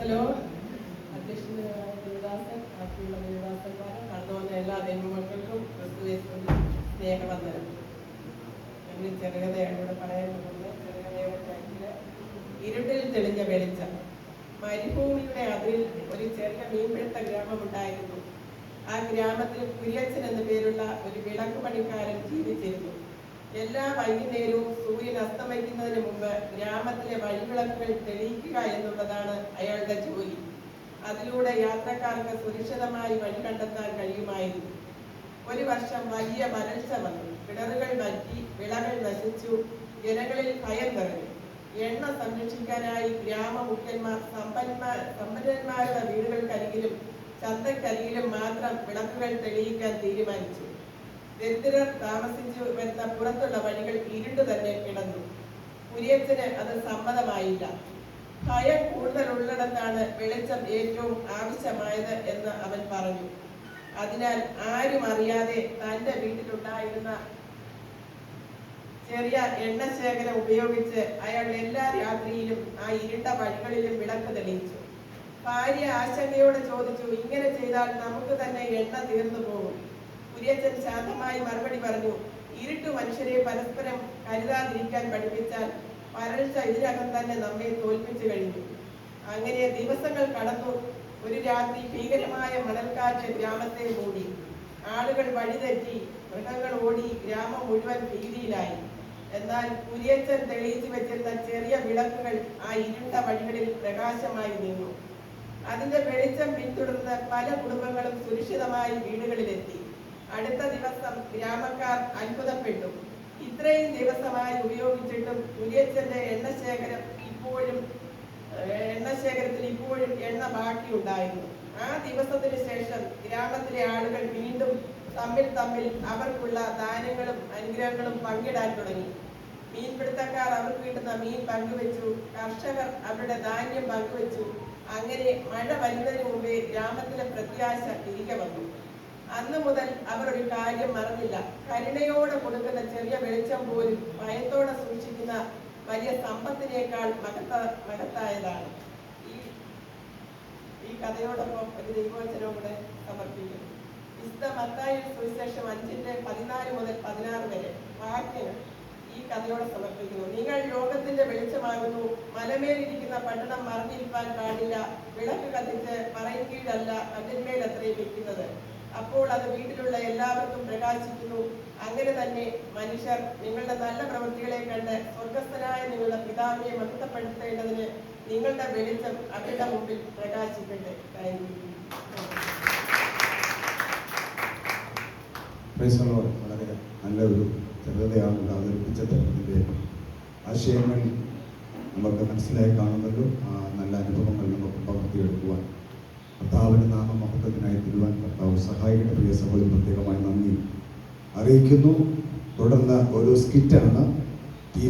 Hello, അധ്യക്ഷൻ ദേവദാസൻ, ബാക്കിയുള്ള ദേവദാസന്മാരെ കടന്നു വന്ന എല്ലാ ദൈവമക്കൾക്കും ക്രിസ്തുയേശുവിന്റെ സ്നേഹവന്ദനം. ഞങ്ങൾ ചെറുകഥയാണ് ഇവിടെ പറയാൻ പോകുന്നത്. ചെറുകഥയുടെ ടൈറ്റില് ഇരുട്ടിൽ തെളിഞ്ഞ വെളിച്ചം. മരുഭൂമിയുടെ അതിൽ ഒരു ചെറിയ മീൻപിടുത്ത ഗ്രാമമുണ്ടായിരുന്നു. ആ ഗ്രാമത്തിൽ കുര്യച്ചൻ എന്ന പേരുള്ള ഒരു വിളക്ക് പണിക്കാരൻ ജീവിച്ചിരുന്നു. എല്ലാ വൈകുന്നേരവും സൂര്യൻ അസ്തമിക്കുന്നതിന് മുമ്പ് ഗ്രാമത്തിലെ വഴിവിളക്കുകൾ തെളിയിക്കുക എന്നുള്ളതാണ് അയാളുടെ ജോലി. അതിലൂടെ യാത്രക്കാർക്ക് സുരക്ഷിതമായി വഴി കണ്ടെത്താൻ കഴിയുമായിരുന്നു. ഒരു വർഷം വലിയ വരൾച്ച വന്നു. കിണറുകൾ വറ്റി, വിളകൾ നശിച്ചു, ജനങ്ങളിൽ ഭയം നിറഞ്ഞു. എണ്ണ സംരക്ഷിക്കാനായി ഗ്രാമമുഖ്യന്മാർ സമ്പന്നന്മാരുടെ വീടുകൾക്കരികിലും ചന്തക്കരികിലും മാത്രം വിളക്കുകൾ തെളിയിക്കാൻ തീരുമാനിച്ചു. ദരിദ്രർ താമസിച്ചു വരുന്ന പുറത്തുള്ള വഴികൾ ഇരുണ്ടു തന്നെ കിടന്നു. കുര്യച്ചന് അത് സമ്മതമായില്ല. ഭയം കൂടുതലുള്ളിടത്താണ് വെളിച്ചം ഏറ്റവും ആവശ്യമായത് എന്ന് അവൻ പറഞ്ഞു. അതിനാൽ ആരും അറിയാതെ തന്റെ വീട്ടിലുണ്ടായിരുന്ന ചെറിയ എണ്ണശേഖരം ഉപയോഗിച്ച് അയാൾ എല്ലാ രാത്രിയിലും ആ ഇരുണ്ട വഴികളിലും വിളക്ക് തെളിയിച്ചു. ഭാര്യ ആശങ്കയോടെ ചോദിച്ചു, ഇങ്ങനെ ചെയ്താൽ നമുക്ക് തന്നെ എണ്ണ തീർന്നു പോകും. കുര്യച്ചൻ ശാന്തമായി മറുപടി പറഞ്ഞു, ഇരുട്ടു മനുഷ്യരെ പരസ്പരം കരുതാതിരിക്കാൻ പഠിപ്പിച്ചാൽ വരൾച്ച ഇതിനകം തന്നെ നമ്മെ തോൽപ്പിച്ചു കഴിഞ്ഞു. അങ്ങനെ ദിവസങ്ങൾ കടന്നു. ഒരു രാത്രി ഭീകരമായ മണൽക്കാറ്റ് ഗ്രാമത്തെ മൂടി. ആളുകൾ വഴിതെറ്റി, മൃഗങ്ങൾ ഓടി, ഗ്രാമം മുഴുവൻ ഭീതിയിലായി. എന്നാൽ കുര്യച്ചൻ തെളിയിച്ചു വെച്ചിരുന്ന ചെറിയ വിളക്കുകൾ ആ ഇരുണ്ട വഴികളിൽ പ്രകാശമായി നീങ്ങു. അതിന്റെ വെളിച്ചം പിന്തുടർന്ന് പല കുടുംബങ്ങളും സുരക്ഷിതമായി വീടുകളിലെത്തി. അടുത്ത ദിവസം ഗ്രാമക്കാർ അത്ഭുതപ്പെട്ടു. ഇത്രയും ദിവസമായി ഉപയോഗിച്ചിട്ടും കുര്യച്ചന്റെ എണ്ണശേഖരത്തിൽ ഇപ്പോഴും എണ്ണ ബാക്കിയുണ്ടായിരുന്നു. ആ ദിവസത്തിന് ശേഷം ഗ്രാമത്തിലെ ആളുകൾ വീണ്ടും തമ്മിൽ അവർക്കുള്ള ദാനങ്ങളും അനുഗ്രഹങ്ങളും പങ്കിടാൻ തുടങ്ങി. മീൻപിടുത്തക്കാർ അവർക്ക് കിട്ടുന്ന മീൻ പങ്കുവെച്ചു, കർഷകർ അവരുടെ ധാന്യം പങ്കുവെച്ചു. അങ്ങനെ മഴ വരുന്നതിന് മുമ്പേ ഗ്രാമത്തിലെ പ്രത്യാശ തിരികെ വന്നു. അന്ന് മുതൽ അവർ ഒരു കാര്യം മറന്നില്ല. കരുണയോടെ കൊടുക്കുന്ന ചെറിയ വെളിച്ചം പോലും ഭയത്തോടെ സൂക്ഷിക്കുന്ന വലിയ സമ്പത്തിനേക്കാൾ മഹത്തായതാണ്. ഈ കഥയോടൊപ്പം ഒരു ദൈവവചനവും കൂടെ സമർപ്പിക്കുന്നു. വിശുദ്ധ മത്തായിയുടെ സുവിശേഷം 5:14 മുതൽ 16 വരെ വാക്യങ്ങൾ ഈ കഥയോടെ സമർപ്പിക്കുന്നു. നിങ്ങൾ ലോകത്തിന്റെ വെളിച്ചമാകുന്നു. മലമേലിരിക്കുന്ന പട്ടണം മറഞ്ഞിരിക്കാൻ പാടില്ല. വിളക്ക് കത്തിച്ച് പറയിൻ കീഴല്ല, കല്ലിന്മേൽ അത്രയും വെക്കുന്നത്. അപ്പോൾ അത് വീട്ടിലുള്ള എല്ലാവർക്കും പ്രകാശിക്കുന്നു. അങ്ങനെ തന്നെ മനുഷ്യർ നിങ്ങളുടെ നല്ല പ്രവൃത്തികളെ കണ്ട് സ്വർഗസ്ഥനായ നിങ്ങളുടെ പിതാവിനെ മഹത്വപ്പെടുത്തേണ്ടതിന് നിങ്ങളുടെ വെളിച്ചം അവരുടെ മുമ്പിൽ പ്രകാശിക്കട്ടെ. വളരെ നല്ലൊരു ചെറുകഥയാണ് അവതരിപ്പിച്ചത്. അതിൻ്റെ ആശയങ്ങൾ നമുക്ക് മനസ്സിലായി കാണുന്നല്ലോ. നല്ല അനുഭവങ്ങൾ നമുക്ക് പകർത്തിയെടുക്കുവാൻ കർത്താവിൻ്റെ നാമമഹത്വത്തിനായി തിരുവാൻ കർത്താവ് സഹായിക്കട്ടെ. പ്രിയ സഹോദരി, പ്രത്യേകമായി നന്ദി അറിയിക്കുന്നു. തുടർന്ന് ഒരു സ്കിറ്റാണ്.